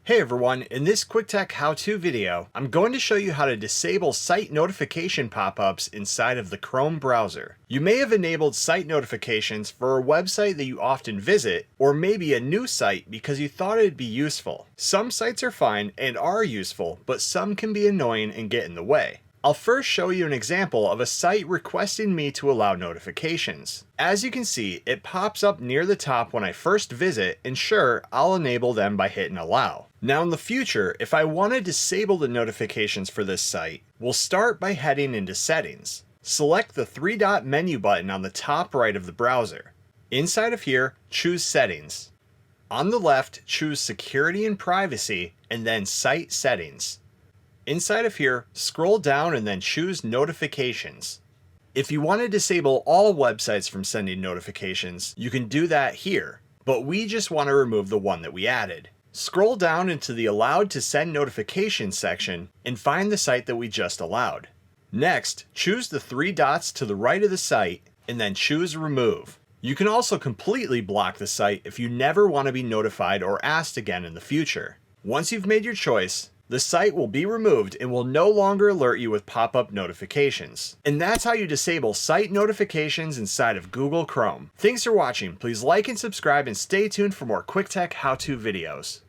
Hey everyone, in this quick tech how-to video, I'm going to show you how to disable site notification pop-ups inside of the Chrome browser. You may have enabled site notifications for a website that you often visit, or maybe a new site because you thought it'd be useful. Some sites are fine and are useful, but some can be annoying and get in the way. I'll first show you an example of a site requesting me to allow notifications. As you can see, it pops up near the top when I first visit, and sure, I'll enable them by hitting allow. Now in the future, if I want to disable the notifications for this site, we'll start by heading into Settings. Select the three-dot menu button on the top right of the browser. Inside of here, choose Settings. On the left, choose Security and Privacy, and then Site Settings. Inside of here, scroll down and then choose Notifications. If you want to disable all websites from sending notifications, you can do that here, but we just want to remove the one that we added. Scroll down into the Allowed to Send Notifications section and find the site that we just allowed. Next, choose the three dots to the right of the site and then choose Remove. You can also completely block the site if you never want to be notified or asked again in the future. Once you've made your choice, the site will be removed and will no longer alert you with pop-up notifications. And that's how you disable site notifications inside of Google Chrome. Thanks for watching. Please like and subscribe and stay tuned for more quick tech how-to videos.